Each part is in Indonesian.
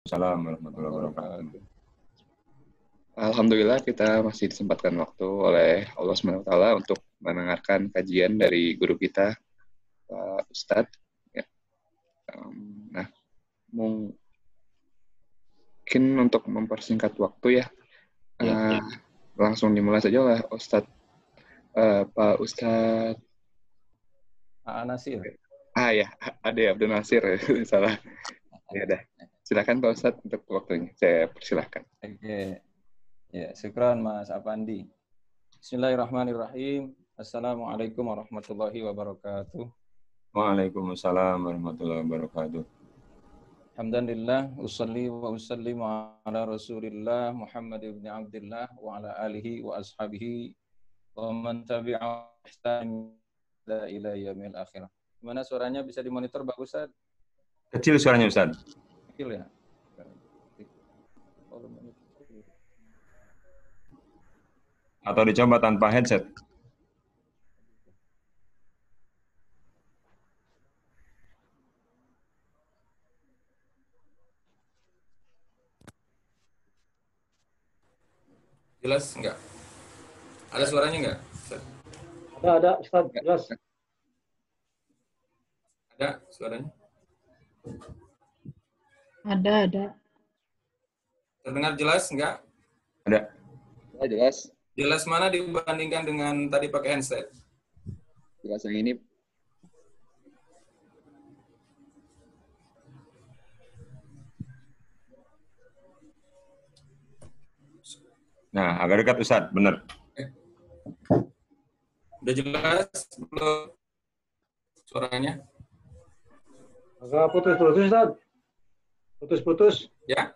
Assalamualaikum warahmatullahi wabarakatuh. Alhamdulillah kita masih disempatkan waktu oleh Allah SWT untuk mendengarkan kajian dari guru kita, Pak Ustadz. Ya. Nah, mungkin untuk mempersingkat waktu ya, langsung dimulai saja oleh Ustadz, Pak Ustadz. Nasir. Ya, Ade Abdul Nasir, salah. Ya dah, silakan Pak Ustadz untuk waktunya. Saya persilahkan. Oke. Ya, syukran Mas Apandi. Bismillahirrahmanirrahim. Assalamualaikum warahmatullahi wabarakatuh. Waalaikumsalam warahmatullahi wabarakatuh. Alhamdulillah, usalli wa usallimu ala Rasulillah Muhammad ibn Abdullah wa ala alihi wa ashabihi wa man tabi'a ihsan ila yaumil akhirah. Gimana suaranya, bisa dimonitor bagus, Ustaz? Kecil suaranya, Ustaz. Kecil ya? Atau dicoba tanpa headset. Jelas enggak? Ada suaranya enggak? Ada, Ustaz, jelas. Ada suaranya? Ada. Terdengar jelas enggak? Ada. Ya, jelas. Jelas mana dibandingkan dengan tadi pakai handset? Jelas yang ini. Nah, agak dekat, Ustaz. Benar. Udah jelas belum suaranya? Agak putus-putus, Ustaz. Putus-putus. Ya?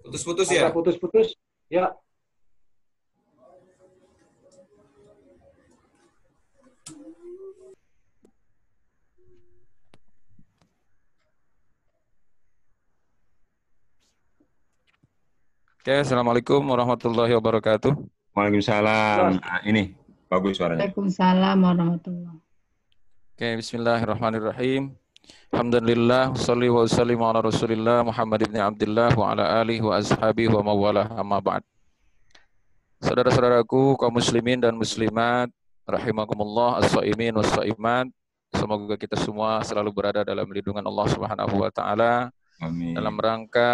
Putus-putus ya? Agak putus-putus. Ya. Oke, Assalamualaikum warahmatullahi wabarakatuh. Waalaikumsalam. Nah, ini bagus suaranya. Waalaikumsalam warahmatullahi. Oke, bismillahirrahmanirrahim. Alhamdulillah, sholli wa sallimu ala Rasulillah Muhammad ibn Abdullah wa ala alihi wa ashabihi wa mawalah amma ba'd. Saudara-saudaraku kaum muslimin dan muslimat, rahimakumullah, as-shaimin was-shaimat. Semoga kita semua selalu berada dalam lindungan Allah Subhanahu wa taala. Amin. Dalam rangka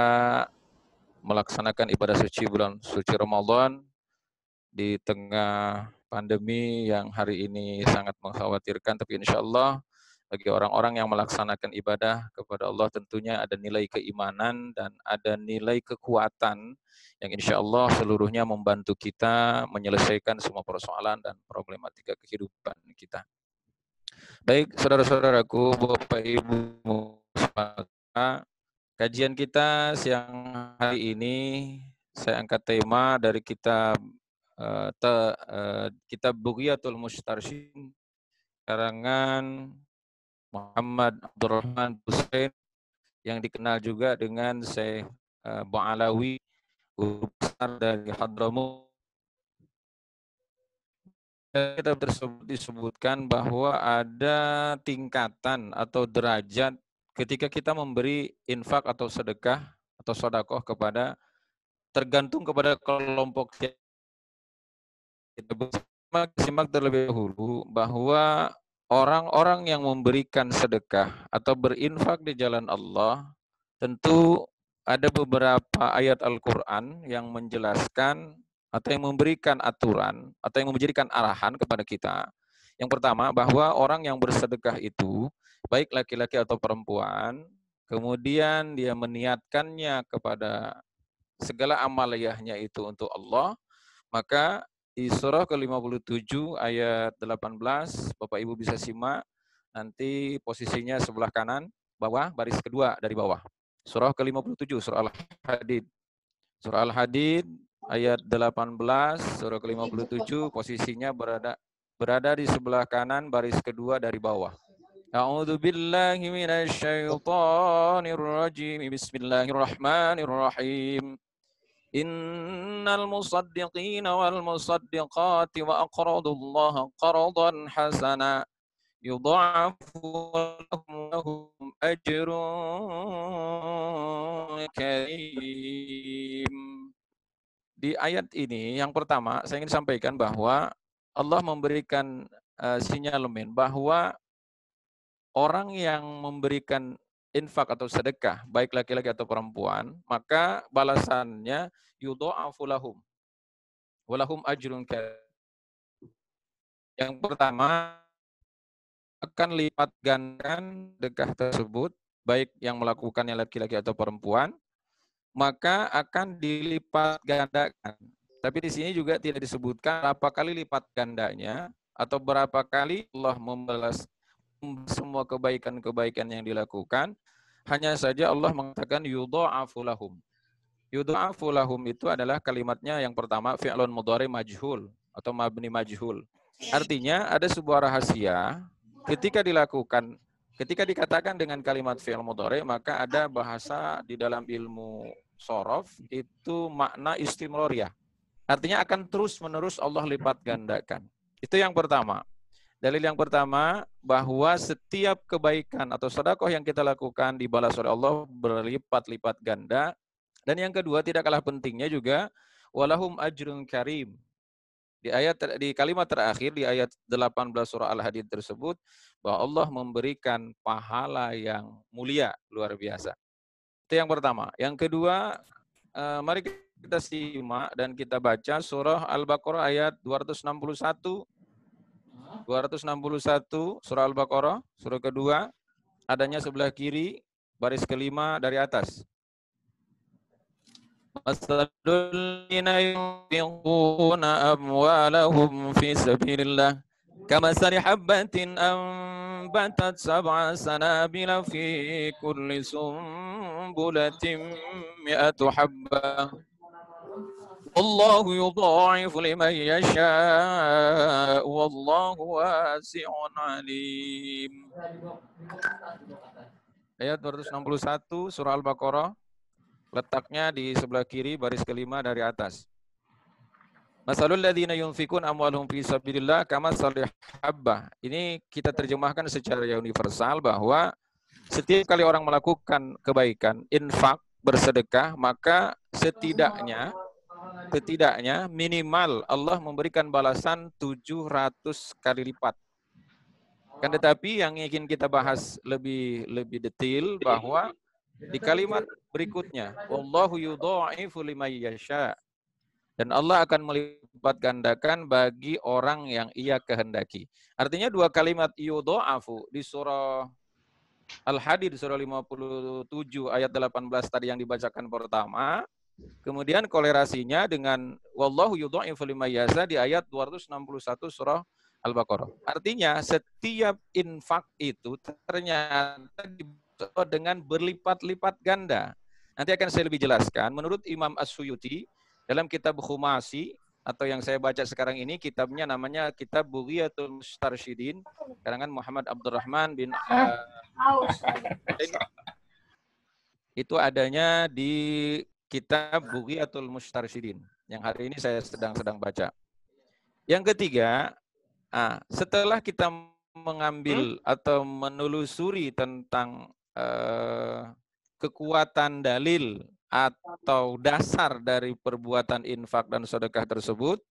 melaksanakan ibadah suci bulan suci Ramadan di tengah pandemi yang hari ini sangat mengkhawatirkan, tapi insya Allah bagi orang-orang yang melaksanakan ibadah kepada Allah tentunya ada nilai keimanan dan ada nilai kekuatan yang insya Allah seluruhnya membantu kita menyelesaikan semua persoalan dan problematika kehidupan kita. Baik, saudara-saudaraku, Bapak Ibu, kajian kita siang hari ini saya angkat tema dari kitab kitab Bughyatul Mustarsyidin karangan Muhammad Abdurrahman Husain yang dikenal juga dengan Syekh Ba'alawi, guru besar dari Hadramut. Kitab tersebut disebutkan bahwa ada tingkatan atau derajat ketika kita memberi infak atau sedekah atau sedekah kepada tergantung kepada kelompok kita. Simak terlebih dahulu bahwa orang-orang yang memberikan sedekah atau berinfak di jalan Allah tentu ada beberapa ayat Al-Quran yang menjelaskan atau yang memberikan aturan atau yang memberikan arahan kepada kita. Yang pertama, bahwa orang yang bersedekah itu baik laki-laki atau perempuan, kemudian dia meniatkannya kepada segala amaliyahnya itu untuk Allah, maka di surah ke-57 ayat 18, Bapak Ibu bisa simak, nanti posisinya sebelah kanan, bawah, baris kedua dari bawah. Surah ke-57, surah Al-Hadid. Surah Al-Hadid ayat 18, surah ke-57, posisinya berada di sebelah kanan, baris kedua dari bawah. A'udzu billahi minasyaitonir rajim. Bismillahirrahmanirrahim. Innal musaddiqina wal musaddiqati wa aqradullaha qardan hasana yudha'afu lahum ajrun karim. Di ayat ini yang pertama saya ingin sampaikan bahwa Allah memberikan sinyalemen bahwa orang yang memberikan infak atau sedekah, baik laki-laki atau perempuan, maka balasannya yudha'afu lahum walahum ajrun karim. Yang pertama, akan lipat gandakan sedekah tersebut, baik yang melakukannya laki-laki atau perempuan, maka akan dilipat gandakan. Tapi di sini juga tidak disebutkan berapa kali lipat gandanya atau berapa kali Allah membalas semua kebaikan-kebaikan yang dilakukan. Hanya saja Allah mengatakan yudha'afu lahum. Yudha'afu lahum itu adalah kalimatnya yang pertama fi'lun mudhari majhul atau mabni majhul. Artinya ada sebuah rahasia ketika dilakukan, ketika dikatakan dengan kalimat fi'il mudhari, maka ada bahasa di dalam ilmu shorof itu makna istimroriyah. Artinya akan terus-menerus Allah lipat gandakan. Itu yang pertama. Dalil yang pertama, bahwa setiap kebaikan atau sedekah yang kita lakukan dibalas oleh Allah berlipat-lipat ganda. Dan yang kedua, tidak kalah pentingnya juga, walahum ajrun karim. Di kalimat terakhir, di ayat 18 surah Al-Hadid tersebut, bahwa Allah memberikan pahala yang mulia, luar biasa. Itu yang pertama. Yang kedua, mari kita simak dan kita baca surah Al-Baqarah ayat 261. 261 surah Al-Baqarah, surah kedua, adanya sebelah kiri, baris kelima dari atas. Masalulina yunfiquna amwalahum fi sabilillah kamasali habbatin ambatat sab'a sanabila fi kulli sumbulatin mi'atu habbah. Allahu yudha'ifu liman yasha' wallahu wasi'un alim. Ayat 261 surah Al-Baqarah, letaknya di sebelah kiri baris kelima dari atas. Masalul ladzina yunfikun amwalhum fi sabilillah kamasali habbah. Ini kita terjemahkan secara universal bahwa setiap kali orang melakukan kebaikan, infak, bersedekah, maka setidaknya minimal Allah memberikan balasan 700 kali lipat. Kan tetapi yang ingin kita bahas lebih detail bahwa di kalimat berikutnya, wallahu yudha'ifu liman yasha. Dan Allah akan melipat gandakan bagi orang yang Ia kehendaki. Artinya dua kalimat yudha'afu di surah Al-Hadid surah 57 ayat 18 tadi yang dibacakan pertama. Kemudian kolerasinya dengan wallahu yudha'ifu liman yasha di ayat 261 surah Al-Baqarah. Artinya setiap infak itu ternyata dengan berlipat-lipat ganda. Nanti akan saya lebih jelaskan. Menurut Imam As-Suyuti dalam kitab Khumasi atau yang saya baca sekarang ini kitabnya namanya Kitab Bughiyatul Mustarsyidin karangan Muhammad Abdurrahman bin itu adanya di Kitab Bughiyatul Mustarsyidin yang hari ini saya sedang baca. Yang ketiga, setelah kita mengambil atau menelusuri tentang kekuatan dalil atau dasar dari perbuatan infak dan sedekah tersebut,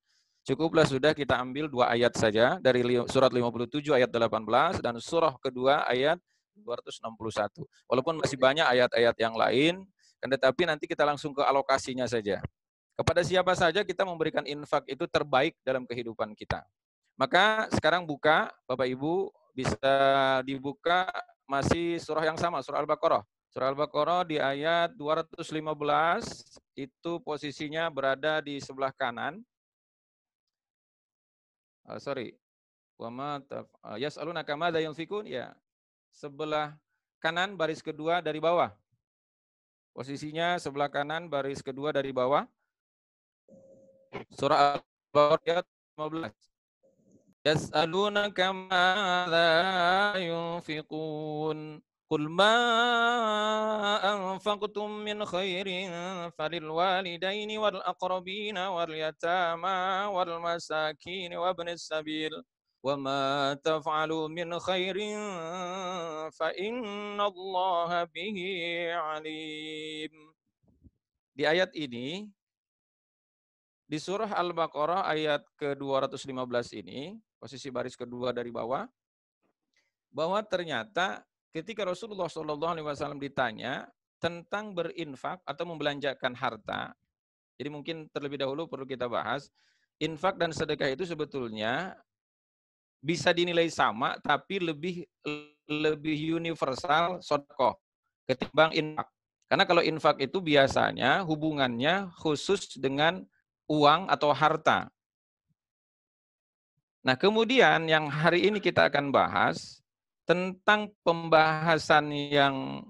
cukuplah sudah kita ambil dua ayat saja dari surat 57 ayat 18 dan surah kedua ayat 261. Walaupun masih banyak ayat-ayat yang lain, tetapi nanti kita langsung ke alokasinya saja. Kepada siapa saja kita memberikan infak itu terbaik dalam kehidupan kita. Maka sekarang buka, Bapak Ibu, bisa dibuka masih surah yang sama, surah Al-Baqarah. Surah Al-Baqarah di ayat 215, itu posisinya berada di sebelah kanan. Yas'alunaka madza yunfikun, ya. Sebelah kanan baris kedua dari bawah. Posisinya sebelah kanan baris kedua dari bawah. Surah Al-Baqarah ayat 15. Yas'alunaka madza yunfikun. Qul ma anfaqtum min khairin falil walidaini wal aqrabina wal yatama wal masakin wa ibnis sabil Wa ma taf'alu min khairin fa innallaha bihi alim. Di ayat ini, di surah Al-Baqarah ayat ke-215 ini, posisi baris kedua dari bawah, bahwa ternyata ketika Rasulullah SAW ditanya tentang berinfak atau membelanjakan harta, jadi mungkin terlebih dahulu perlu kita bahas, infak dan sedekah itu sebetulnya bisa dinilai sama, tapi lebih universal sedekah ketimbang infak. Karena kalau infak itu biasanya hubungannya khusus dengan uang atau harta. Nah, kemudian yang hari ini kita akan bahas tentang pembahasan yang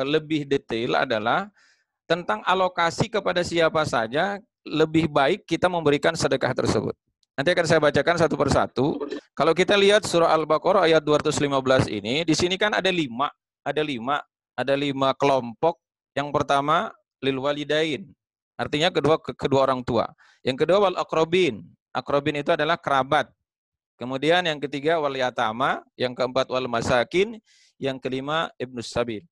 lebih detail adalah tentang alokasi kepada siapa saja lebih baik kita memberikan sedekah tersebut. Nanti akan saya bacakan satu persatu. Kalau kita lihat surah Al-Baqarah ayat 215 ini, di sini kan ada lima kelompok. Yang pertama lil walidain, artinya kedua orang tua. Yang kedua wal aqrabin. Aqrabin itu adalah kerabat. Kemudian yang ketiga wal yatama, yang keempat wal masakin, yang kelima ibnus sabil.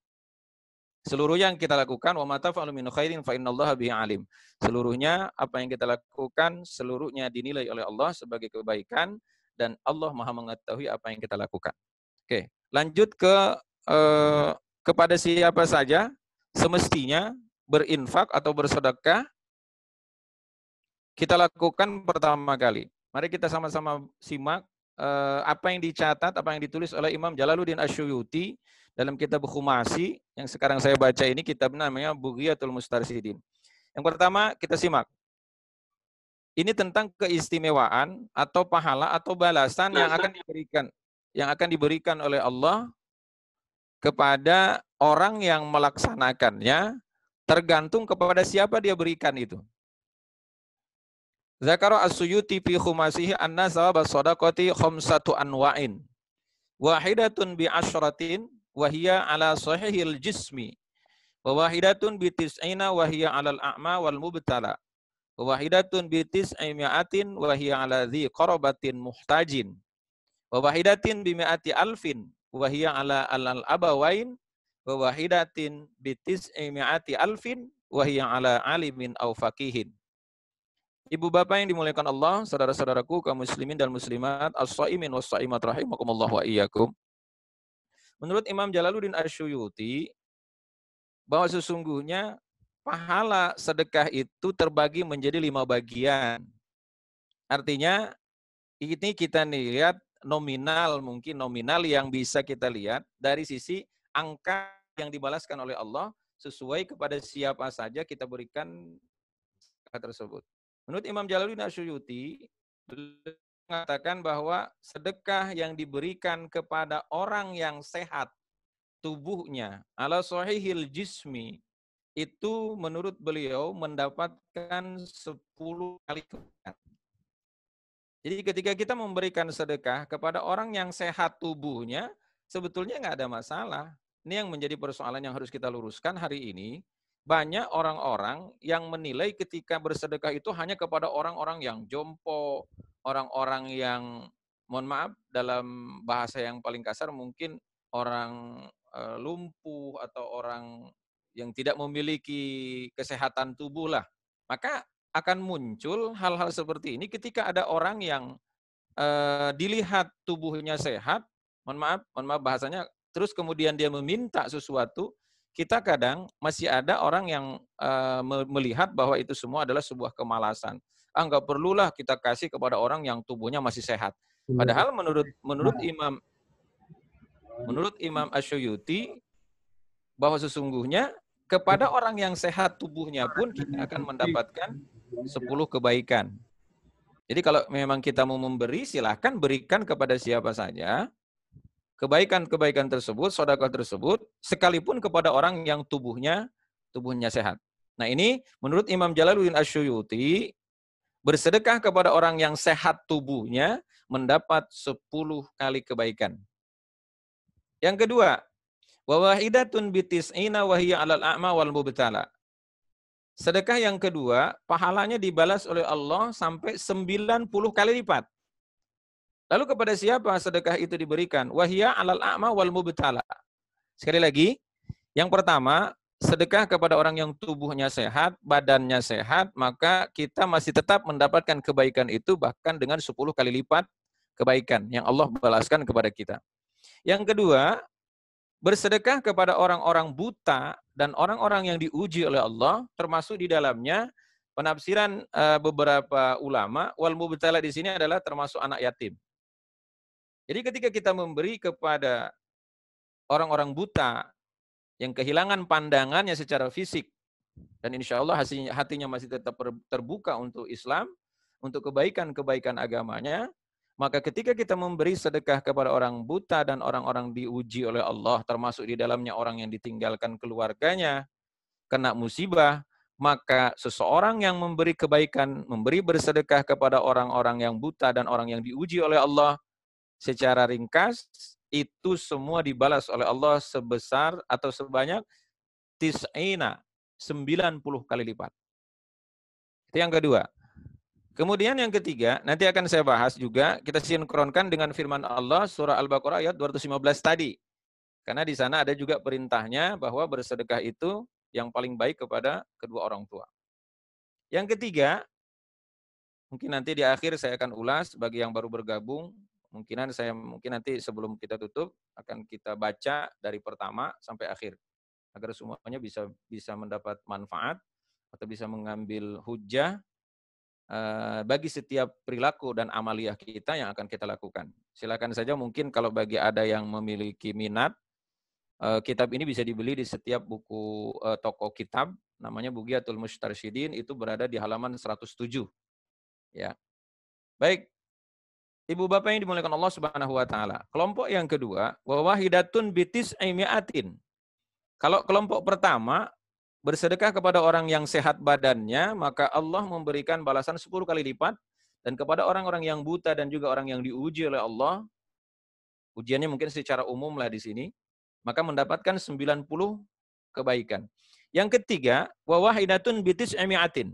Seluruhnya yang kita lakukan wa ma taf'alu min khairin fa innallaha bihi alim. Seluruhnya apa yang kita lakukan seluruhnya dinilai oleh Allah sebagai kebaikan dan Allah Maha mengetahui apa yang kita lakukan. Oke, lanjut kepada siapa saja semestinya berinfak atau bersedekah kita lakukan pertama kali. Mari kita sama-sama simak apa yang dicatat, apa yang ditulis oleh Imam Jalaluddin Asyuyuti dalam kitab Khumasi yang sekarang saya baca ini, kitab namanya Bughiyatul Mustarsyidin. Yang pertama kita simak. Ini tentang keistimewaan atau pahala atau balasan yang akan diberikan oleh Allah kepada orang yang melaksanakannya, tergantung kepada siapa dia berikan itu. Zakara as-Suyuti fi khumasihi anna sawaba shadaqati khamsatu anwa'in. Wahidatun bi asyratin wa hiya ala sahihil jismi. Wa wahidatun bi tis'ina wa hiya 'alal a'ma wal mubtala. Wa wahidatun bi tis'i mi'atin wa hiya 'ala dhi qarabatin muhtajin. Wa wahidatin bi mi'ati alfin wa hiya 'ala al-abawain. Wa wahidatin bi tis'i mi'ati alfin wa hiya 'ala alimin aw faqihin. Ibu bapak yang dimuliakan Allah, saudara-saudaraku kaum muslimin dan muslimat, as-shaimin was-shaimat rahimakumullah wa iyyakum. Menurut Imam Jalaluddin Asyuyuti, bahwa sesungguhnya pahala sedekah itu terbagi menjadi 5 bagian. Artinya ini kita lihat mungkin nominal yang bisa kita lihat dari sisi angka yang dibalaskan oleh Allah sesuai kepada siapa saja kita berikan tersebut. Menurut Imam Jalaluddin Asyuyuti mengatakan bahwa sedekah yang diberikan kepada orang yang sehat tubuhnya ala sahihil jismi itu menurut beliau mendapatkan 10 kali kebaikan. Jadi ketika kita memberikan sedekah kepada orang yang sehat tubuhnya, sebetulnya nggak ada masalah. Ini yang menjadi persoalan yang harus kita luruskan hari ini. Banyak orang-orang yang menilai ketika bersedekah itu hanya kepada orang-orang yang jompo, orang-orang yang, mohon maaf, dalam bahasa yang paling kasar mungkin orang lumpuh atau orang yang tidak memiliki kesehatan tubuh lah. Maka akan muncul hal-hal seperti ini ketika ada orang yang dilihat tubuhnya sehat, mohon maaf bahasanya, terus kemudian dia meminta sesuatu. Kita kadang masih ada orang yang melihat bahwa itu semua adalah sebuah kemalasan. Enggak perlulah kita kasih kepada orang yang tubuhnya masih sehat. Padahal menurut Imam Asyuyuti bahwa sesungguhnya kepada orang yang sehat tubuhnya pun kita akan mendapatkan 10 kebaikan. Jadi kalau memang kita mau memberi, silahkan berikan kepada siapa saja. Kebaikan-kebaikan tersebut, sedekah tersebut, sekalipun kepada orang yang tubuhnya sehat. Nah ini menurut Imam Jalaluddin Asyuyuti, bersedekah kepada orang yang sehat tubuhnya mendapat 10 kali kebaikan. Yang kedua, wa wahidatun bi tis'ina wa hiya 'alal a'ma wal mubtala. Sedekah yang kedua, pahalanya dibalas oleh Allah sampai 90 kali lipat. Lalu kepada siapa sedekah itu diberikan? Wahia 'alal a'ma wal mubtala. Sekali lagi, yang pertama, sedekah kepada orang yang tubuhnya sehat, badannya sehat, maka kita masih tetap mendapatkan kebaikan itu bahkan dengan 10 kali lipat kebaikan yang Allah balaskan kepada kita. Yang kedua, bersedekah kepada orang-orang buta dan orang-orang yang diuji oleh Allah, termasuk di dalamnya penafsiran beberapa ulama, wal mubtala di sini adalah termasuk anak yatim. Jadi ketika kita memberi kepada orang-orang buta yang kehilangan pandangannya secara fisik, dan insya Allah hatinya masih tetap terbuka untuk Islam, untuk kebaikan-kebaikan agamanya, maka ketika kita memberi sedekah kepada orang buta dan orang-orang diuji oleh Allah, termasuk di dalamnya orang yang ditinggalkan keluarganya, kena musibah, maka seseorang yang memberi kebaikan, memberi bersedekah kepada orang-orang yang buta dan orang yang diuji oleh Allah, secara ringkas, itu semua dibalas oleh Allah sebesar atau sebanyak 90 kali lipat. Itu yang kedua. Kemudian yang ketiga, nanti akan saya bahas juga, kita sinkronkan dengan firman Allah surah Al-Baqarah ayat 215 tadi. Karena di sana ada juga perintahnya bahwa bersedekah itu yang paling baik kepada kedua orang tua. Yang ketiga, mungkin nanti di akhir saya akan ulas bagi yang baru bergabung. Mungkin nanti sebelum kita tutup akan kita baca dari pertama sampai akhir agar semuanya bisa mendapat manfaat atau bisa mengambil hujah bagi setiap perilaku dan amaliyah kita yang akan kita lakukan. Silakan saja, mungkin kalau bagi ada yang memiliki minat, kitab ini bisa dibeli di setiap buku toko kitab, namanya Bugyatul Mustarsyidin, itu berada di halaman 107. Ya. Baik. Ibu bapak yang dimuliakan Allah Subhanahu wa taala. Kelompok yang kedua, wa wahidatun bitis aimiatin. Kalau kelompok pertama bersedekah kepada orang yang sehat badannya, maka Allah memberikan balasan 10 kali lipat, dan kepada orang-orang yang buta dan juga orang yang diuji oleh Allah, ujiannya mungkin secara umum lah di sini, maka mendapatkan 90 kebaikan. Yang ketiga, wa wahidatun bitis aimiatin.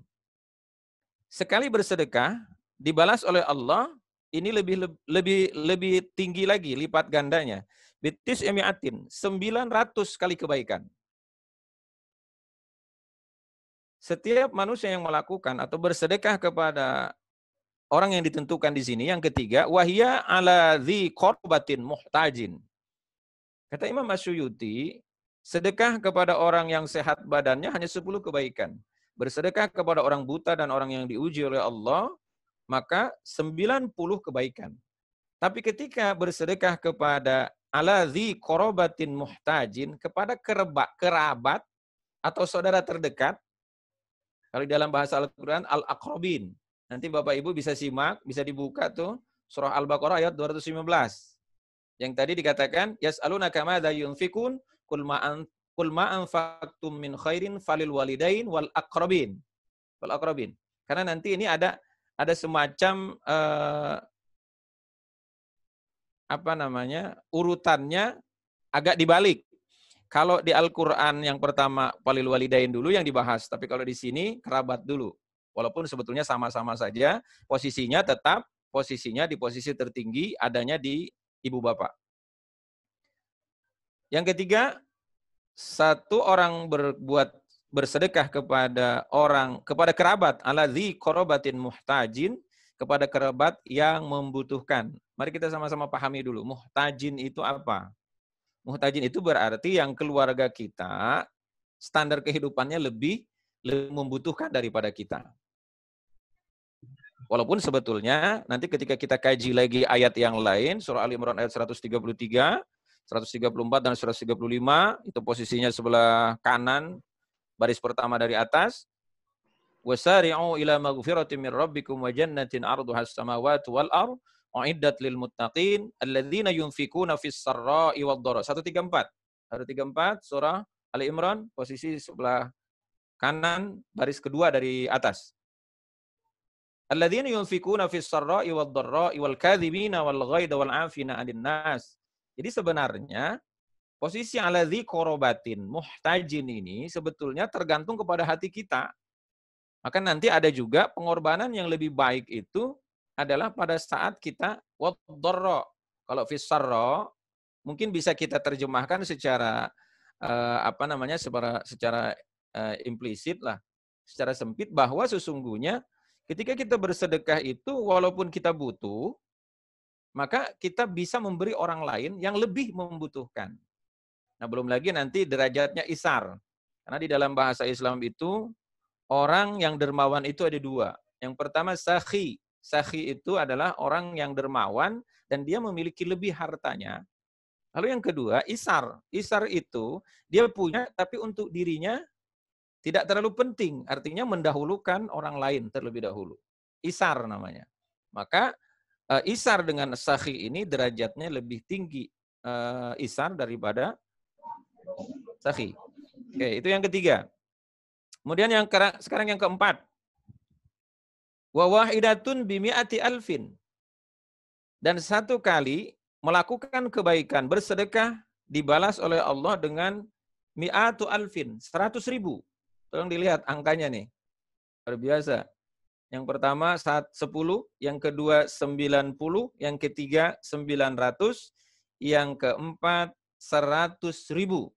Sekali bersedekah dibalas oleh Allah, ini lebih tinggi lagi lipat gandanya. Bitis emiatin, 900 kali kebaikan. Setiap manusia yang melakukan atau bersedekah kepada orang yang ditentukan di sini, yang ketiga, wahia ala dzi qarbatin muhtajin. Kata Imam Asyuyuti, sedekah kepada orang yang sehat badannya hanya 10 kebaikan. Bersedekah kepada orang buta dan orang yang diuji oleh Allah, maka 90 kebaikan. Tapi ketika bersedekah kepada ala dzi qarabatin muhtajin, kepada kerabat atau saudara terdekat, kalau di dalam bahasa Al-Quran, al-aqrabin. Nanti Bapak Ibu bisa simak, bisa dibuka tuh, surah Al-Baqarah ayat 215. Yang tadi dikatakan, yas'alunaka madza yunfikun, qul ma anfaqtum min khairin falil walidain wal aqrabin. Wal aqrabin. Karena nanti ini ada semacam urutannya agak dibalik. Kalau di Al-Qur'an yang pertama falil walidain dulu yang dibahas, tapi kalau di sini kerabat dulu. Walaupun sebetulnya sama-sama saja, posisinya tetap di posisi tertinggi, adanya di ibu bapak. Yang ketiga, satu orang bersedekah kepada kerabat ala dzi qarabatin muhtajin, kepada kerabat yang membutuhkan. Mari kita sama-sama pahami dulu, muhtajin itu apa? Muhtajin itu berarti yang keluarga kita standar kehidupannya lebih membutuhkan daripada kita. Walaupun sebetulnya nanti ketika kita kaji lagi ayat yang lain, surah Ali Imran ayat 133, 134 dan 135, itu posisinya sebelah kanan, baris pertama dari atas. Wasari'u ila maghfiratin min rabbikum wa jannatin 'arduha as-samawati wal ardh u'iddat lil muttaqin alladzina yunfikuna fis sarra'i wad dharra. 134 surah Ali Imran, posisi sebelah kanan, baris kedua dari atas. Alladzina yunfikuna fis sarra'i wad dharra'i wal kadhibina wal ghaidha wal 'afina 'anil nas. Jadi sebenarnya posisi alladzi qarabatin muhtajin ini sebetulnya tergantung kepada hati kita. Maka nanti ada juga pengorbanan yang lebih baik itu adalah pada saat kita Wadh-dharra. Kalau fis-sarra mungkin bisa kita terjemahkan secara secara implisit lah, secara sempit, bahwa sesungguhnya ketika kita bersedekah itu walaupun kita butuh, maka kita bisa memberi orang lain yang lebih membutuhkan. Nah, belum lagi nanti derajatnya isar. Karena di dalam bahasa Islam itu orang yang dermawan itu ada dua. Yang pertama sakhi. Sakhi itu adalah orang yang dermawan dan dia memiliki lebih hartanya. Lalu yang kedua, isar. Isar itu dia punya tapi untuk dirinya tidak terlalu penting. Artinya mendahulukan orang lain terlebih dahulu. Isar namanya. Maka isar dengan sakhi ini derajatnya lebih tinggi isar daripada sakhi. Oke, itu yang ketiga. Kemudian sekarang yang keempat. Wa wahidatun bimi'ati alfin. Dan satu kali melakukan kebaikan, bersedekah, dibalas oleh Allah dengan mi'atu alfin, 100.000. Tolong dilihat angkanya nih. Luar biasa. Yang pertama 10, yang kedua 90, yang ketiga 900, yang keempat 100.000.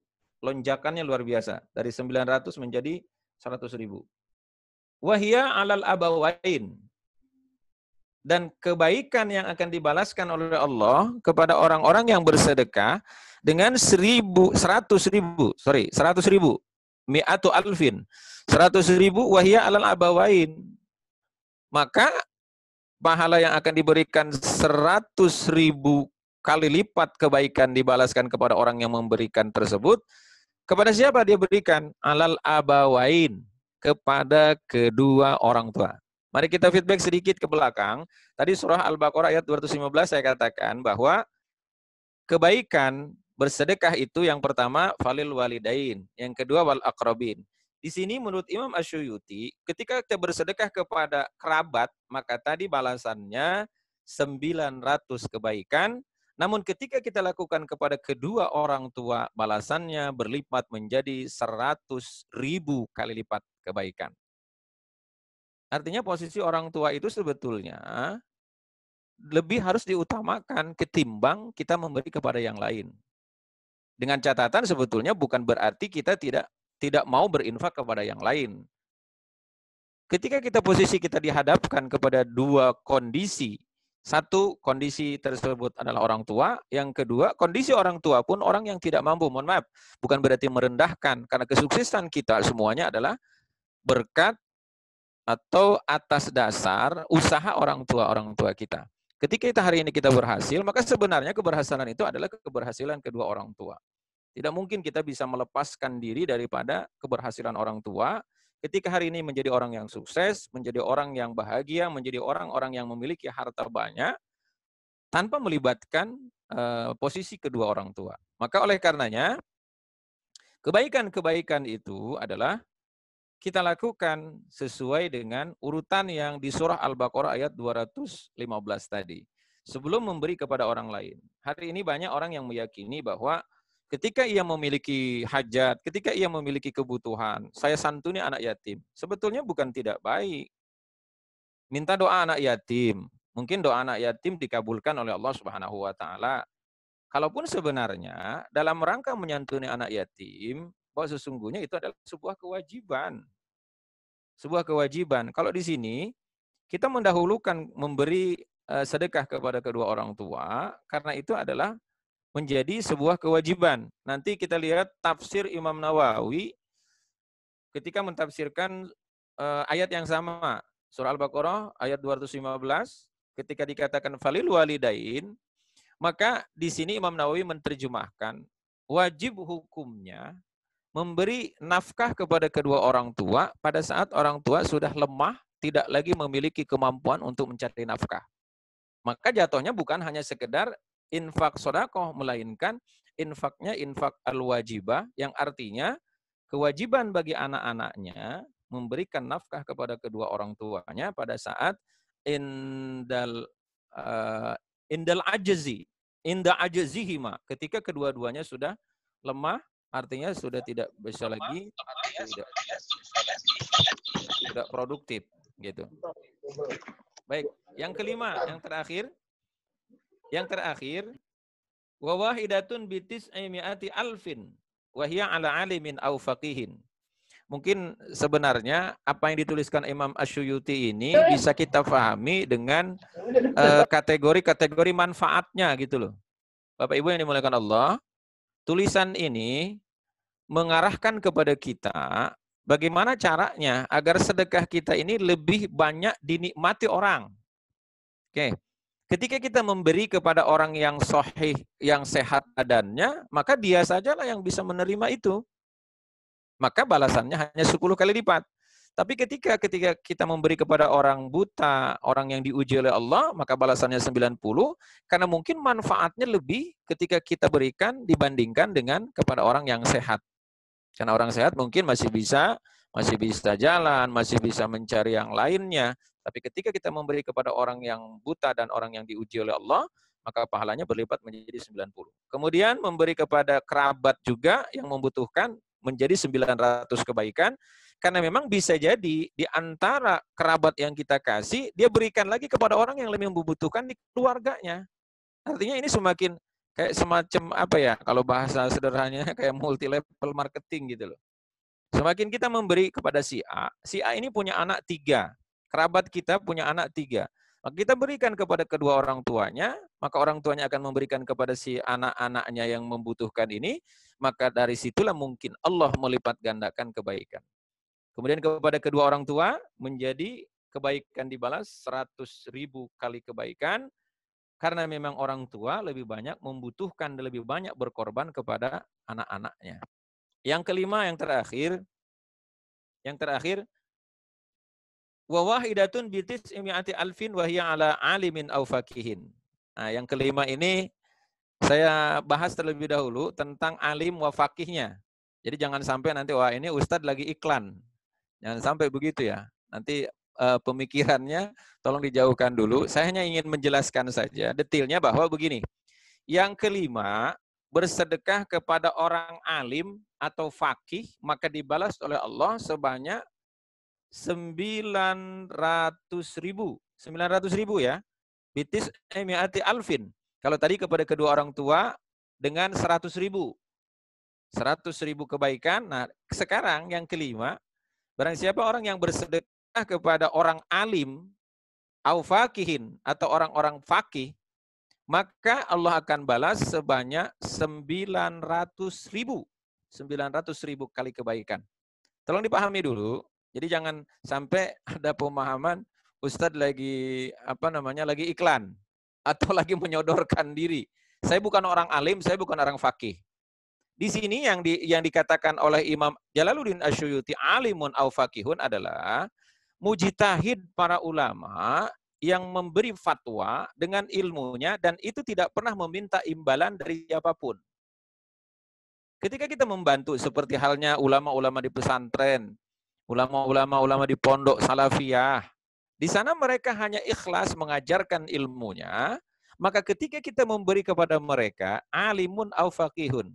Lonjakannya luar biasa. Dari 900 menjadi 100.000. Wahia alal abawain. Dan kebaikan yang akan dibalaskan oleh Allah kepada orang-orang yang bersedekah dengan 100.000. Mi'atu alfin. 100.000 wahia alal abawain. Maka pahala yang akan diberikan 100.000 kali lipat kebaikan dibalaskan kepada orang yang memberikan tersebut. Kepada siapa dia berikan? Alal abawain. Kepada kedua orang tua. Mari kita feedback sedikit ke belakang. Tadi surah Al-Baqarah ayat 215 saya katakan bahwa kebaikan bersedekah itu yang pertama falil walidain, yang kedua wal aqrabin. Di sini menurut Imam Asyuyuti, ketika kita bersedekah kepada kerabat, maka tadi balasannya 900 kebaikan. Namun ketika kita lakukan kepada kedua orang tua, balasannya berlipat menjadi 100.000 kali lipat kebaikan. Artinya posisi orang tua itu sebetulnya lebih harus diutamakan ketimbang kita memberi kepada yang lain. Dengan catatan sebetulnya bukan berarti kita tidak mau berinfak kepada yang lain. Ketika posisi kita dihadapkan kepada dua kondisi, satu kondisi tersebut adalah orang tua, yang kedua kondisi orang tua pun orang yang tidak mampu, mohon maaf, bukan berarti merendahkan, karena kesuksesan kita semuanya adalah berkat atau atas dasar usaha orang tua kita. Ketika hari ini kita berhasil, maka sebenarnya keberhasilan itu adalah keberhasilan kedua orang tua. Tidak mungkin kita bisa melepaskan diri daripada keberhasilan orang tua. Ketika hari ini menjadi orang yang sukses, menjadi orang yang bahagia, menjadi orang-orang yang memiliki harta banyak, tanpa melibatkan posisi kedua orang tua. Maka oleh karenanya, kebaikan-kebaikan itu adalah kita lakukan sesuai dengan urutan yang di surah Al-Baqarah ayat 215 tadi. Sebelum memberi kepada orang lain. Hari ini banyak orang yang meyakini bahwa ketika ia memiliki hajat, ketika ia memiliki kebutuhan, saya santuni anak yatim. Sebetulnya bukan tidak baik. Minta doa anak yatim. Mungkin doa anak yatim dikabulkan oleh Allah Subhanahu wa taala. Kalaupun sebenarnya dalam rangka menyantuni anak yatim, bahwa sesungguhnya itu adalah sebuah kewajiban. Sebuah kewajiban. Kalau di sini kita mendahulukan memberi sedekah kepada kedua orang tua, karena itu adalah menjadi sebuah kewajiban. Nanti kita lihat tafsir Imam Nawawi ketika mentafsirkan ayat yang sama. Surah Al-Baqarah ayat 215, ketika dikatakan falil walidain, maka di sini Imam Nawawi menerjemahkan wajib hukumnya memberi nafkah kepada kedua orang tua pada saat orang tua sudah lemah, tidak lagi memiliki kemampuan untuk mencari nafkah. Maka jatuhnya bukan hanya sekedar infak sedekah, melainkan infaknya infak al-wajibah, yang artinya kewajiban bagi anak-anaknya memberikan nafkah kepada kedua orang tuanya pada saat indal ajzihima, ketika kedua-duanya sudah lemah, artinya sudah tidak bisa lagi, tidak produktif, gitu. Baik, yang kelima, yang terakhir, Yang terakhir, wa wahidatun bitis mi'ati alfin wa hiya ala alimin aw faqihin. Mungkin sebenarnya apa yang dituliskan Imam Asyuyuti ini bisa kita pahami dengan kategori-kategori manfaatnya gitu loh. Bapak Ibu yang dimuliakan Allah, tulisan ini mengarahkan kepada kita bagaimana caranya agar sedekah kita ini lebih banyak dinikmati orang. Oke. Ketika kita memberi kepada orang yang sahih, yang sehat badannya, maka dia sajalah yang bisa menerima itu. Maka balasannya hanya 10 kali lipat. Tapi ketika kita memberi kepada orang buta, orang yang diuji oleh Allah, maka balasannya 90, karena mungkin manfaatnya lebih ketika kita berikan dibandingkan dengan kepada orang yang sehat. Karena orang sehat mungkin masih bisa jalan, masih bisa mencari yang lainnya. Tapi ketika kita memberi kepada orang yang buta dan orang yang diuji oleh Allah, maka pahalanya berlipat menjadi 90. Kemudian memberi kepada kerabat juga yang membutuhkan menjadi 900 kebaikan. Karena memang bisa jadi di antara kerabat yang kita kasih, dia berikan lagi kepada orang yang lebih membutuhkan di keluarganya. Artinya ini semakin kayak semacam apa ya, kalau bahasa sederhananya kayak multi level marketing gitu loh. Semakin kita memberi kepada si A ini punya anak 3. Kerabat kita punya anak 3. Maka kita berikan kepada kedua orang tuanya, maka orang tuanya akan memberikan kepada si anak-anaknya yang membutuhkan ini, maka dari situlah mungkin Allah melipat gandakan kebaikan. Kemudian kepada kedua orang tua menjadi kebaikan dibalas 100.000 kali kebaikan, karena memang orang tua lebih banyak membutuhkan dan lebih banyak berkorban kepada anak-anaknya. Yang kelima, yang terakhir, wa wahidatun bitis mi'ati alfin wa hiya ala alimin aw faqihin. Nah, yang kelima ini saya bahas terlebih dahulu tentang alim wa faqihnya. Jadi jangan sampai nanti wah ini Ustadz lagi iklan. Jangan sampai begitu ya. Nanti pemikirannya tolong dijauhkan dulu. Saya hanya ingin menjelaskan saja detailnya bahwa begini. Yang kelima, bersedekah kepada orang alim atau faqih maka dibalas oleh Allah sebanyak 900.000 ya. Bitis mi'ati alfin. Kalau tadi kepada kedua orang tua dengan 100.000. 100.000 kebaikan. Nah, sekarang yang kelima, barang siapa orang yang bersedekah kepada orang alim au faqihin atau orang-orang faqih, maka Allah akan balas sebanyak 900.000 kali kebaikan. Tolong dipahami dulu. Jadi jangan sampai ada pemahaman Ustadz lagi lagi iklan atau lagi menyodorkan diri. Saya bukan orang alim, saya bukan orang faqih. Di sini yang dikatakan oleh Imam Jalaluddin Asyuyuti alimun au faqihun adalah mujtahid para ulama yang memberi fatwa dengan ilmunya dan itu tidak pernah meminta imbalan dari siapapun. Ketika kita membantu seperti halnya ulama-ulama di pesantren, ulama-ulama di pondok salafiyah, di sana mereka hanya ikhlas mengajarkan ilmunya, maka ketika kita memberi kepada mereka alimun au faqihun,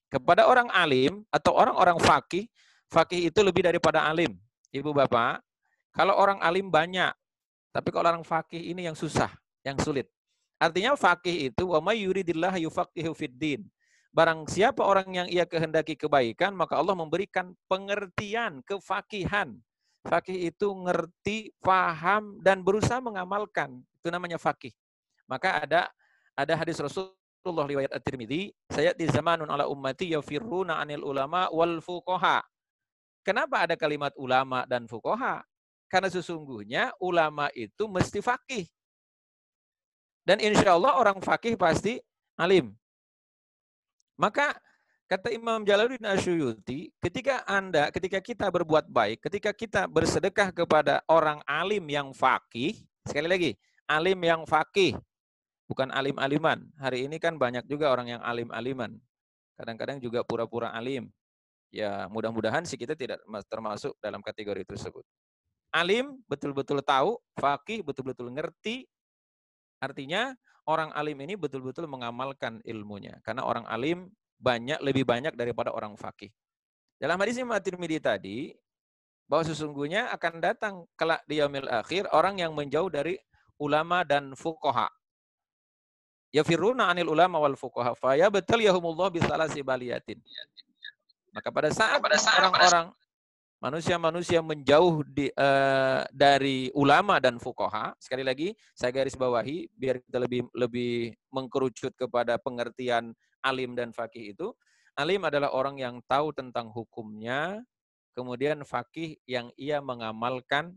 kepada orang alim atau orang-orang faqih, faqih itu lebih daripada alim. Ibu bapak, kalau orang alim banyak, tapi kalau orang faqih ini yang susah, yang sulit. Artinya faqih itu wa may yuridillahu yufaqihu fiddin. Barang siapa orang yang ia kehendaki kebaikan, maka Allah memberikan pengertian, kefakihan. Faqih itu ngerti, paham, dan berusaha mengamalkan. Itu namanya faqih. Maka ada hadis Rasulullah riwayat At-Tirmidzi, sayati zamanun ala ummati yafirruna anil ulama wal fuqaha. Kenapa ada kalimat ulama dan fuqaha? Karena sesungguhnya ulama itu mesti faqih. Dan insya Allah orang faqih pasti alim. Maka kata Imam Jalaluddin Asyuyuti, ketika kita berbuat baik, ketika kita bersedekah kepada orang alim yang faqih, sekali lagi, alim yang faqih, bukan alim-aliman. Hari ini kan banyak juga orang yang alim-aliman. Kadang-kadang juga pura-pura alim. Ya mudah-mudahan sih kita tidak termasuk dalam kategori tersebut. Alim betul-betul tahu, faqih betul-betul ngerti. Artinya orang alim ini betul-betul mengamalkan ilmunya. Karena orang alim lebih banyak daripada orang faqih. Dalam hadis Imam At-Tirmidzi tadi, bahwa sesungguhnya akan datang kelak di yaumil akhir orang yang menjauh dari ulama dan fuqaha. yafiruna 'anil ulama wal fuqaha fa yabtaliyahumullah bisalasi baliyatin. Maka pada saat orang-orang manusia-manusia menjauh dari ulama dan fuqaha, sekali lagi saya garis bawahi biar kita lebih mengkerucut kepada pengertian alim dan faqih itu. Alim adalah orang yang tahu tentang hukumnya, kemudian faqih yang ia mengamalkan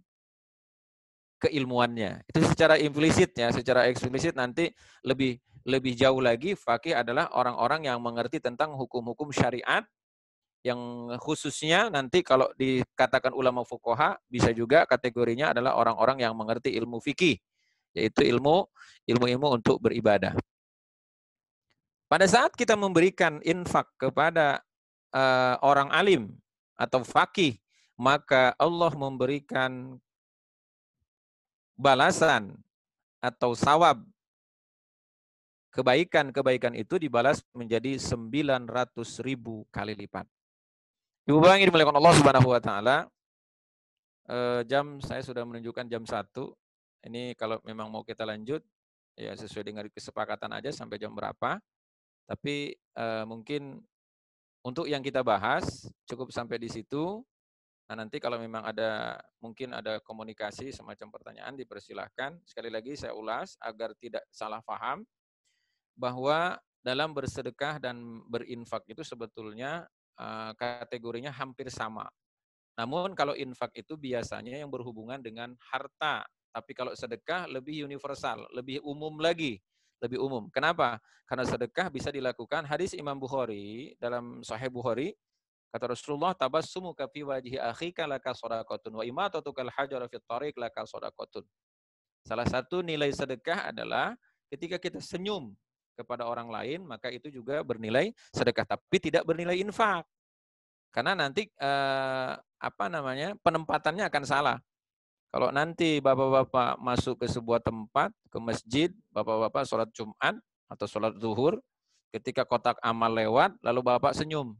keilmuannya. Itu secara implisit ya, secara eksplisit nanti lebih jauh lagi faqih adalah orang-orang yang mengerti tentang hukum-hukum syariat, yang khususnya nanti kalau dikatakan ulama fuqaha bisa juga kategorinya adalah orang-orang yang mengerti ilmu fikih, yaitu ilmu-ilmu untuk beribadah. Pada saat kita memberikan infak kepada orang alim atau faqih, maka Allah memberikan balasan atau sawab kebaikan itu dibalas menjadi 900.000 kali lipat. Ibu Bapak yang dimuliakan Allah Subhanahu wa taala, jam saya sudah menunjukkan jam 1. Ini kalau memang mau kita lanjut ya sesuai dengan kesepakatan aja sampai jam berapa. Tapi mungkin untuk yang kita bahas cukup sampai di situ. Nah, nanti kalau memang mungkin ada komunikasi semacam pertanyaan dipersilahkan. Sekali lagi saya ulas agar tidak salah paham bahwa dalam bersedekah dan berinfak itu sebetulnya kategorinya hampir sama. Namun kalau infak itu biasanya yang berhubungan dengan harta. Tapi kalau sedekah lebih universal, lebih umum lagi. Lebih umum. Kenapa? Karena sedekah bisa dilakukan. Hadis Imam Bukhari, dalam Sahih Bukhari, kata Rasulullah, tabassumuka fi wajhi akhika laka shadaqatun wa imatatukal hajara fit thariq laka shadaqatun. Salah satu nilai sedekah adalah ketika kita senyum kepada orang lain, maka itu juga bernilai sedekah, tapi tidak bernilai infak. Karena nanti penempatannya akan salah. Kalau nanti bapak-bapak masuk ke sebuah tempat, ke masjid, bapak-bapak sholat Jumat atau sholat zuhur, ketika kotak amal lewat, lalu bapak senyum.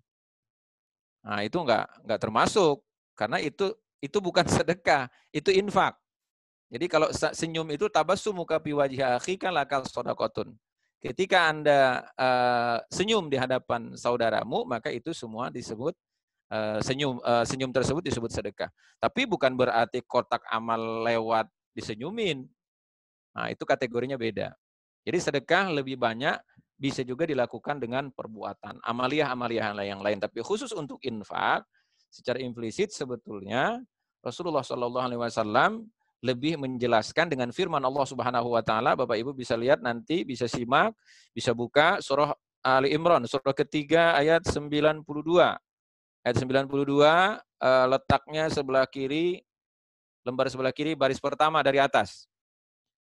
Nah, itu enggak termasuk, karena itu bukan sedekah, itu infak. Jadi kalau senyum itu tabassumuka fi wajhi akhika lakal shadaqatun. Ketika Anda senyum di hadapan saudaramu, maka itu semua disebut senyum tersebut disebut sedekah. Tapi bukan berarti kotak amal lewat disenyumin. Nah, itu kategorinya beda. Jadi sedekah lebih banyak bisa juga dilakukan dengan perbuatan, amaliyah yang lain. Tapi khusus untuk infak, secara implisit sebetulnya Rasulullah SAW lebih menjelaskan dengan firman Allah Subhanahu wa taala. Bapak Ibu bisa lihat nanti, bisa simak, bisa buka surah Ali Imran, surah ketiga ayat 92. Ayat 92 letaknya sebelah kiri, lembar sebelah kiri baris pertama dari atas.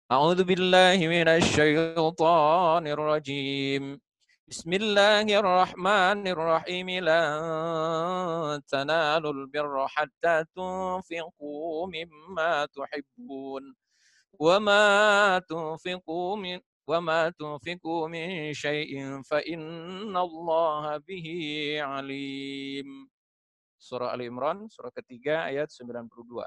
A'udzubillahi minasyaitonir rajim. Bismillahirrahmanirrahim. Lan tanalul birra hatta tunfiqu mimma tuhibbun. Wa ma tunfiqu min syai'in fa innallaha bihi alim. Surah Ali Imran, surah ketiga ayat 92.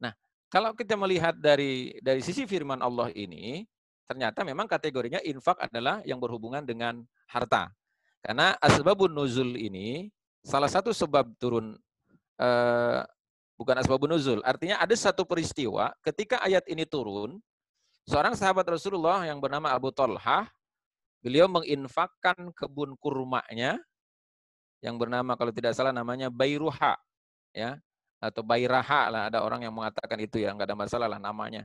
Nah, kalau kita melihat dari sisi firman Allah ini, ternyata memang kategorinya infak adalah yang berhubungan dengan harta. Karena asbabun nuzul ini, salah satu sebab turun, bukan asbabun nuzul, artinya ada satu peristiwa ketika ayat ini turun, seorang sahabat Rasulullah yang bernama Abu Talhah, beliau menginfakkan kebun kurmanya, yang bernama kalau tidak salah namanya Bayruha, ya, atau Bayraha lah, ada orang yang mengatakan itu ya, nggak ada masalah lah namanya.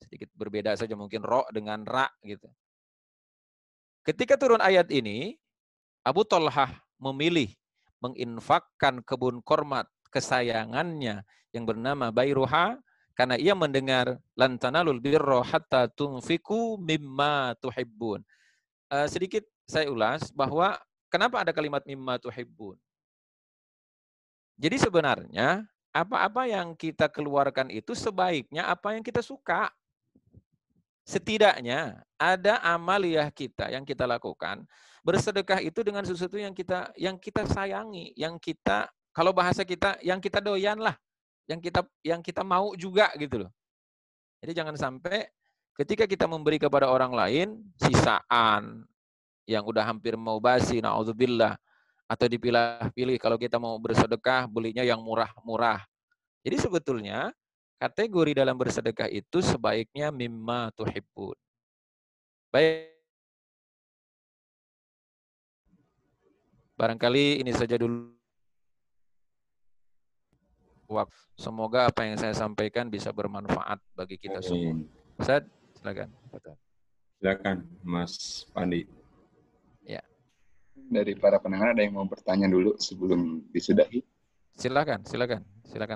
Sedikit berbeda saja mungkin ro dengan ra gitu. Ketika turun ayat ini, Abu Talhah memilih menginfakkan kebun kurma kesayangannya yang bernama Bayruha karena ia mendengar lan tanalul birra hatta tunfiqu mimma tuhibbun. Sedikit saya ulas bahwa kenapa ada kalimat mimma tuhibbun. Jadi sebenarnya apa-apa yang kita keluarkan itu sebaiknya apa yang kita suka. Setidaknya ada amaliyah kita yang kita lakukan. Bersedekah itu dengan sesuatu yang kita sayangi, yang kita, kalau bahasa kita, yang kita doyan lah, yang kita mau juga gitu loh. Jadi jangan sampai Ketika kita memberi kepada orang lain, sisaan yang udah hampir mau basi, na'udzubillah, atau dipilah-pilih kalau kita mau bersedekah, belinya yang murah-murah. Jadi sebetulnya kategori dalam bersedekah itu sebaiknya mimma tuhibbun. Baik. Barangkali ini saja dulu. Semoga apa yang saya sampaikan bisa bermanfaat bagi kita semua. Ustaz, silakan. Silakan, Mas Pandi. Ya. Dari para pendengar ada yang mau bertanya dulu sebelum disudahi? Silakan,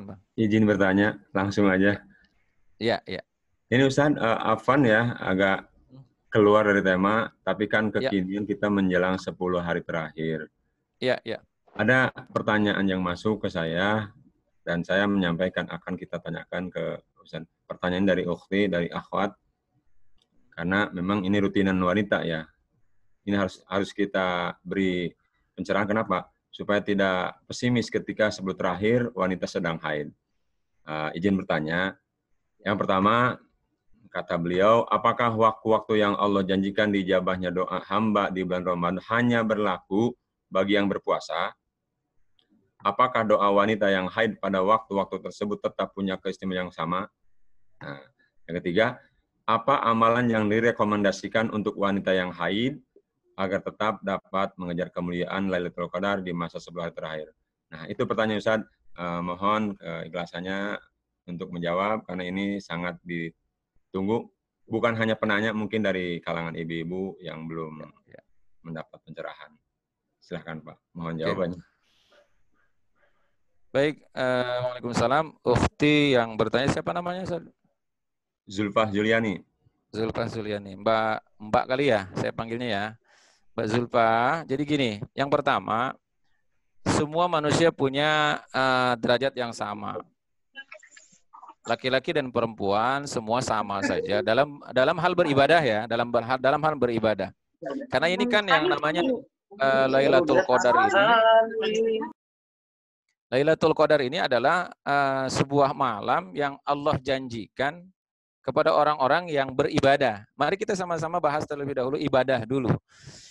Bang. Izin bertanya, langsung aja. Ya. Ini Ustaz, Afan ya, agak keluar dari tema, tapi kan kekinian kita menjelang 10 hari terakhir. Iya. Ada pertanyaan yang masuk ke saya, dan saya menyampaikan akan kita tanyakan ke Ustaz. Pertanyaan dari ukhti, dari akhwat, karena memang ini rutinan wanita ya. Ini harus kita beri pencerahan. Kenapa? Supaya tidak pesimis ketika sebelum terakhir wanita sedang haid. Izin bertanya. Yang pertama, kata beliau, apakah waktu-waktu yang Allah janjikan dijabahnya doa hamba di bulan Ramadan hanya berlaku bagi yang berpuasa? Apakah doa wanita yang haid pada waktu-waktu tersebut tetap punya keistimewaan yang sama? Nah, yang ketiga, apa amalan yang direkomendasikan untuk wanita yang haid agar tetap dapat mengejar kemuliaan Lailatul Qadar di masa 10 hari terakhir? Nah, itu pertanyaan Ustaz. Mohon keikhlasannya untuk menjawab, karena ini sangat ditunggu. Bukan hanya penanya, mungkin dari kalangan ibu-ibu yang belum mendapat pencerahan. Silahkan Pak, mohon jawabannya. Baik, waalaikumsalam. Ukhti yang bertanya siapa namanya, Ustaz? Zulfah Juliani. Zulfah Juliani. Mbak kali ya, saya panggilnya ya. Mbak Zulfah, jadi gini, yang pertama, semua manusia punya derajat yang sama. Laki-laki dan perempuan semua sama saja dalam hal beribadah ya, dalam hal beribadah. Karena ini kan yang namanya Lailatul Qadar ini. Lailatul Qadar ini adalah sebuah malam yang Allah janjikan kepada orang-orang yang beribadah. Mari kita sama-sama bahas terlebih dahulu ibadah dulu.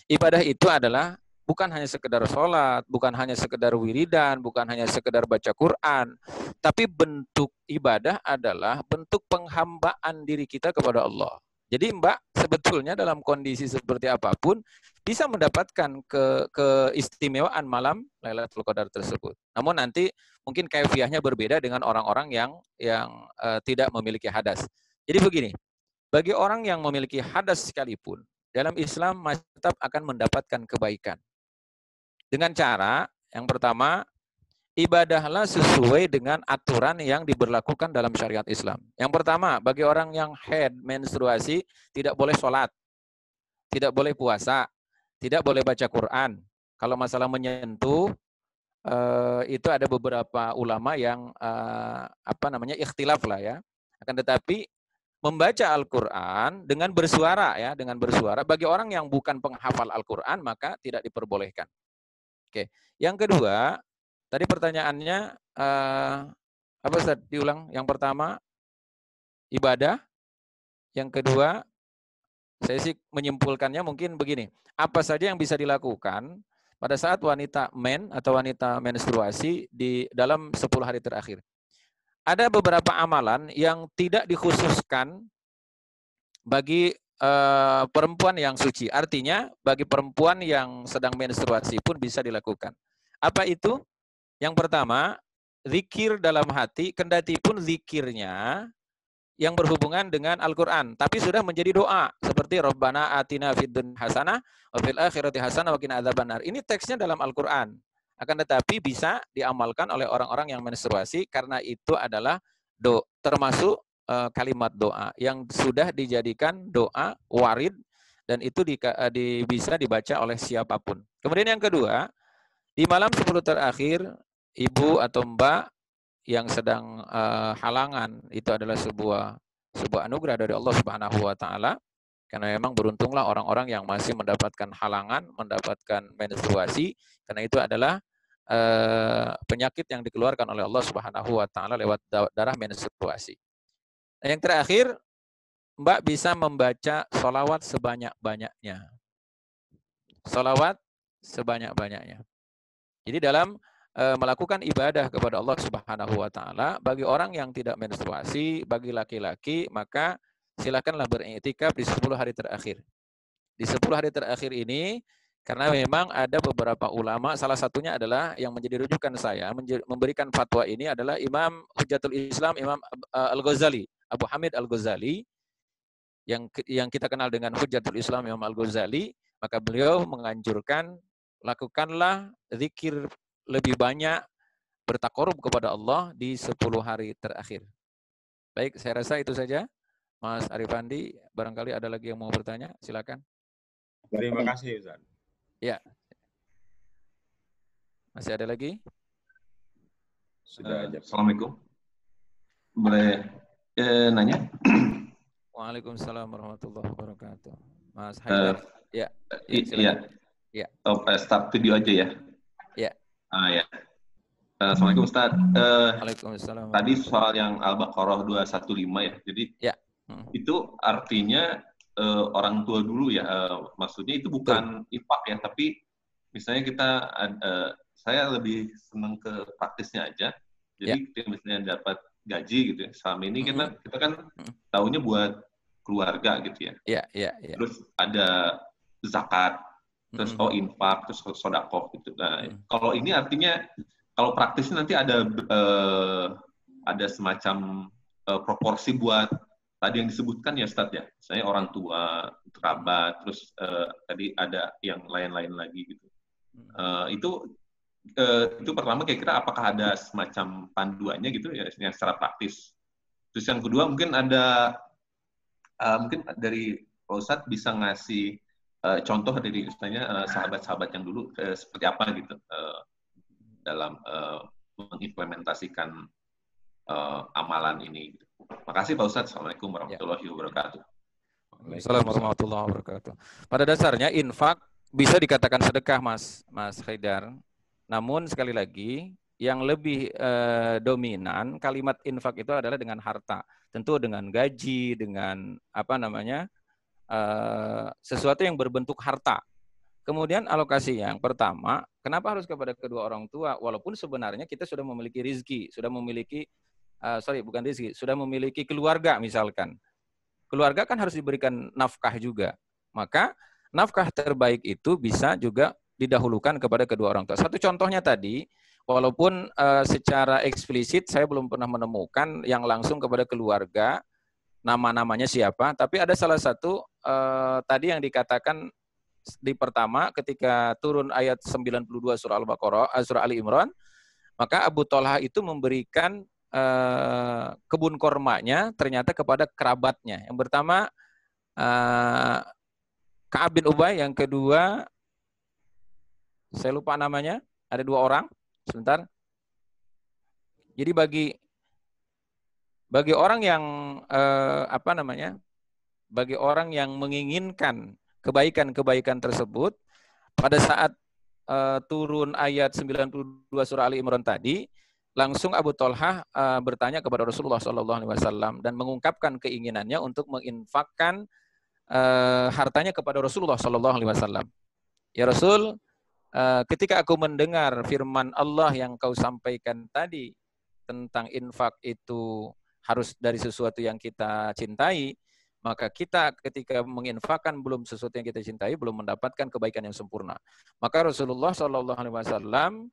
Ibadah itu adalah bukan hanya sekedar sholat, bukan hanya sekedar wiridan, bukan hanya sekedar baca Quran, tapi bentuk ibadah adalah bentuk penghambaan diri kita kepada Allah. Jadi Mbak, sebetulnya dalam kondisi seperti apapun, bisa mendapatkan keistimewaan malam Lailatul Qadar tersebut. Namun nanti mungkin kaifiahnya berbeda dengan orang-orang yang tidak memiliki hadas. Jadi begini, bagi orang yang memiliki hadas sekalipun, dalam Islam masih tetap akan mendapatkan kebaikan. Dengan cara, yang pertama, ibadahlah sesuai dengan aturan yang diberlakukan dalam syariat Islam. Yang pertama, bagi orang yang haid, menstruasi, tidak boleh sholat, tidak boleh puasa, tidak boleh baca Quran. Kalau masalah menyentuh, itu ada beberapa ulama yang ikhtilaf lah ya. Akan tetapi membaca Al-Quran dengan bersuara ya, bagi orang yang bukan penghafal Al-Quran maka tidak diperbolehkan. Oke. Yang kedua, tadi pertanyaannya apa Ustaz? Diulang. Yang pertama ibadah. Yang kedua, saya sih menyimpulkannya mungkin begini. Apa saja yang bisa dilakukan pada saat wanita atau wanita menstruasi di dalam 10 hari terakhir. Ada beberapa amalan yang tidak dikhususkan bagi perempuan yang suci. Artinya bagi perempuan yang sedang menstruasi pun bisa dilakukan. Apa itu? Yang pertama, zikir dalam hati, kendati pun zikirnya yang berhubungan dengan Al-Quran, tapi sudah menjadi doa seperti Rabbana atina fid dunya hasanah wa fil akhirati hasanah wa qina adzabannar. Ini teksnya dalam Al-Quran. Akan tetapi bisa diamalkan oleh orang-orang yang menstruasi karena itu adalah termasuk kalimat doa yang sudah dijadikan doa warid dan itu bisa dibaca oleh siapapun. Kemudian yang kedua, di malam 10 terakhir, ibu atau mbak yang sedang halangan, itu adalah sebuah anugerah dari Allah Subhanahu wa taala. Karena memang beruntunglah orang-orang yang masih mendapatkan halangan, mendapatkan menstruasi, karena itu adalah penyakit yang dikeluarkan oleh Allah Subhanahu wa taala lewat darah menstruasi. Yang terakhir, Mbak bisa membaca sholawat sebanyak-banyaknya. Sholawat sebanyak-banyaknya. Jadi dalam melakukan ibadah kepada Allah Subhanahu wa taala, bagi orang yang tidak menstruasi, bagi laki-laki, maka silakanlah beriktikaf di 10 hari terakhir. Di 10 hari terakhir ini, karena memang ada beberapa ulama, salah satunya adalah yang menjadi rujukan saya, memberikan fatwa ini adalah Imam Hujjatul Islam, Imam Al-Ghazali, Abu Hamid Al-Ghazali, yang kita kenal dengan Hujjatul Islam Imam Al-Ghazali, maka beliau menganjurkan, lakukanlah zikir lebih banyak, bertakarub kepada Allah di 10 hari terakhir. Baik, saya rasa itu saja. Mas Arifandi, barangkali ada lagi yang mau bertanya, silakan. Terima kasih, Ustaz. Ya. Masih ada lagi? Sudah aja. Assalamualaikum. Boleh nanya? Waalaikumsalam warahmatullahi wabarakatuh. Mas Haidar. Ya. Iya. Ya. Start video aja ya. Ya. Ya. Assalamualaikum Ustaz. Waalaikumsalam. Tadi soal yang Al-Baqarah 215 ya. Jadi ya. Itu artinya orang tua dulu ya. Maksudnya itu bukan infak ya, tapi misalnya saya lebih senang ke praktisnya aja. Jadi kita misalnya dapat gaji gitu ya. Selama ini kita kan tahunya buat keluarga gitu ya. Iya. Terus ada zakat, terus infak, terus sedekah gitu. Nah, kalau ini artinya kalau praktisnya nanti ada semacam proporsi buat tadi yang disebutkan ya Ustaz ya. Misalnya orang tua, kerabat, terus tadi ada yang lain-lain lagi gitu. Itu pertama kira-kira apakah ada semacam panduannya gitu ya yang secara praktis. Terus yang kedua mungkin ada mungkin dari Pak Ustadz bisa ngasih contoh dari misalnya sahabat-sahabat yang dulu seperti apa gitu dalam mengimplementasikan amalan ini. Makasih Pak Ustadz. Assalamualaikum warahmatullahi wabarakatuh. Assalamualaikum warahmatullahi wabarakatuh. Pada dasarnya infak bisa dikatakan sedekah, Mas Haidar. Namun sekali lagi yang lebih dominan kalimat infak itu adalah dengan harta. Tentu dengan gaji, dengan sesuatu yang berbentuk harta. Kemudian alokasi yang pertama, kenapa harus kepada kedua orang tua? Walaupun sebenarnya kita sudah memiliki rizki, sudah memiliki sudah memiliki keluarga misalkan. Keluarga kan harus diberikan nafkah juga. Maka nafkah terbaik itu bisa juga didahulukan kepada kedua orang tua. Satu contohnya tadi, walaupun secara eksplisit saya belum pernah menemukan yang langsung kepada keluarga, nama-namanya siapa, tapi ada salah satu tadi yang dikatakan di pertama ketika turun ayat 92 surah Al-Baqarah, surah Ali Imran, maka Abu Thalhah itu memberikan kebun kormanya ternyata kepada kerabatnya. Yang pertama Ka'ab bin Ubay, yang kedua saya lupa namanya, ada dua orang, sebentar. Jadi bagi orang yang bagi orang yang menginginkan kebaikan-kebaikan tersebut, pada saat turun ayat 92 surah Ali Imran tadi, langsung Abu Thalhah bertanya kepada Rasulullah SAW dan mengungkapkan keinginannya untuk menginfakkan hartanya kepada Rasulullah SAW. Ya Rasul, ketika aku mendengar firman Allah yang kau sampaikan tadi tentang infak itu harus dari sesuatu yang kita cintai, maka kita ketika menginfakkan belum sesuatu yang kita cintai, belum mendapatkan kebaikan yang sempurna. Maka Rasulullah SAW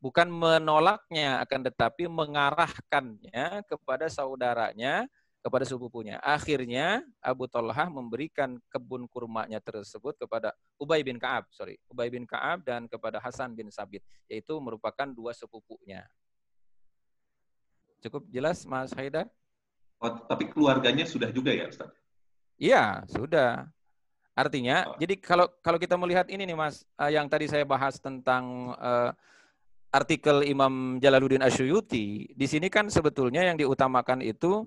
bukan menolaknya, akan tetapi mengarahkannya kepada saudaranya, kepada sepupunya. Akhirnya Abu Thalhah memberikan kebun kurmanya tersebut kepada Ubay bin Ka'ab dan kepada Hasan bin Sabit, yaitu merupakan dua sepupunya. Cukup jelas Mas Haidar? Oh, tapi keluarganya sudah juga ya Ustaz? Iya, sudah. Artinya, jadi kalau kita melihat ini nih Mas, yang tadi saya bahas tentang artikel Imam Jalaluddin Asyuyuti, di sini kan sebetulnya yang diutamakan itu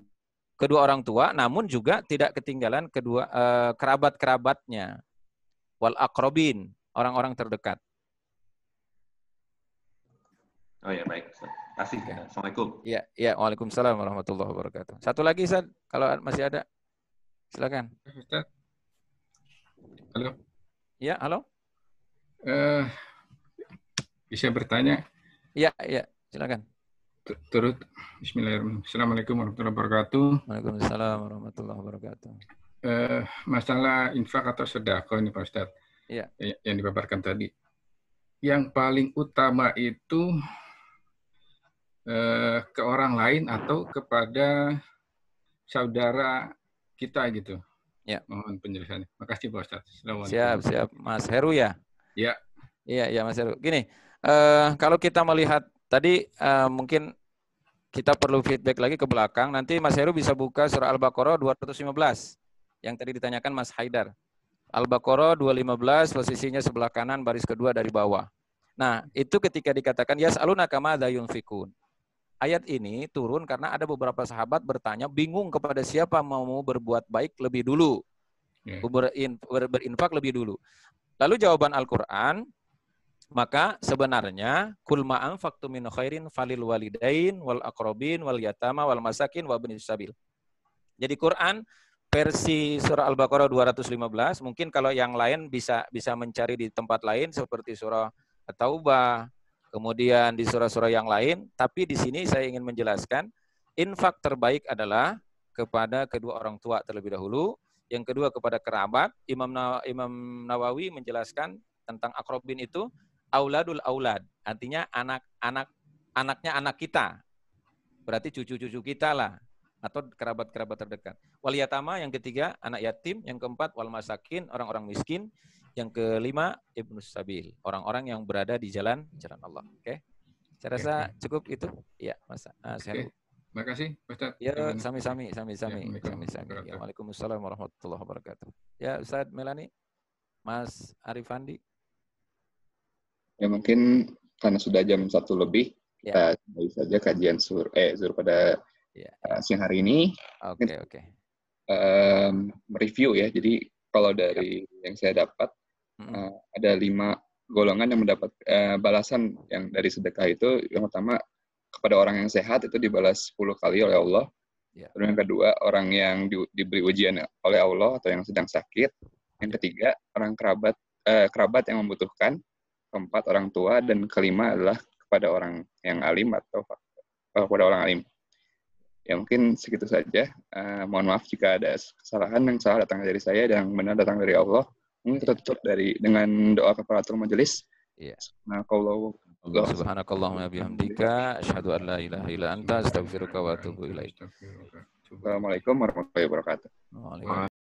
kedua orang tua, namun juga tidak ketinggalan kedua kerabat-kerabatnya, wal aqrabin, orang-orang terdekat. Oh ya, baik. Terima kasih. Assalamualaikum. Ya, Waalaikumsalam warahmatullahi wabarakatuh. Satu lagi, Ustaz, kalau masih ada. Silakan. Ustaz. Halo. Ya, halo. Bisa bertanya? Ya, silakan. Turut Bismillahirrahmanirrahim. Assalamualaikum warahmatullahi wabarakatuh. Waalaikumsalam warahmatullahi wabarakatuh. Masalah infak atau sedekah ini Pak Ustaz. Iya. Yang dipaparkan tadi. Yang paling utama itu ke orang lain atau kepada saudara kita gitu. Ya. Mohon penjelasannya. Makasih Pak Ustaz. Siap. Mas Heru ya? Ya. Iya Mas Heru. Gini, kalau kita melihat tadi mungkin kita perlu feedback lagi ke belakang. Nanti Mas Heru bisa buka surah Al-Baqarah 215 yang tadi ditanyakan Mas Haidar. Al-Baqarah 215 posisinya sebelah kanan baris kedua dari bawah. Nah, itu ketika dikatakan yas'alunaka madza yunfikun. Ayat ini turun karena ada beberapa sahabat bertanya, bingung kepada siapa mau berbuat baik lebih dulu. Berinfak lebih dulu. Lalu jawaban Al-Qur'an, maka sebenarnya kul ma anfaqtum min khairin falil walidain wal aqrabin wal yatama wal masakin wa ibnis sabil. Jadi Quran versi surah Al-Baqarah 215, mungkin kalau yang lain bisa mencari di tempat lain seperti surah At-Taubah, kemudian di surah-surah yang lain, tapi di sini saya ingin menjelaskan infak terbaik adalah kepada kedua orang tua terlebih dahulu, yang kedua kepada kerabat. Imam Nawawi menjelaskan tentang akrobin itu auladul aulad, artinya anaknya anak kita, berarti cucu-cucu kita lah, atau kerabat-kerabat terdekat. Wal yatama yang ketiga anak yatim, yang keempat wal masakin orang-orang miskin, yang kelima ibnus sabil orang-orang yang berada di jalan Allah. Oke. Saya rasa cukup itu. Iya, Mas Heru. Terima kasih, Ustaz. Ya, sami-sami. Ya, Waalaikumsalam warahmatullahi wabarakatuh. Ya, Ustaz Melani, Mas Arifandi. Ya mungkin karena sudah jam 1 lebih, kita kembali saja kajian Zur pada siang hari ini. Oke. Mereview ya. Jadi kalau dari yang saya dapat ada 5 golongan yang mendapat balasan yang dari sedekah itu. Yang pertama, kepada orang yang sehat itu dibalas 10 kali oleh Allah. Terus yang kedua, orang yang diberi ujian oleh Allah atau yang sedang sakit. Yang ketiga, orang kerabat yang membutuhkan. Keempat, orang tua. Dan kelima adalah kepada orang yang alim atau kepada orang alim. Ya mungkin segitu saja. Mohon maaf jika ada kesalahan. Yang salah datang dari saya dan yang benar datang dari Allah. Mungkin kita tutup dengan doa kafaratul majelis. Subhanakallahumma bihamdika asyhadu an la ilaha illa anta astaghfiruka wa atubu ilaik. Assalamualaikum warahmatullahi wabarakatuh.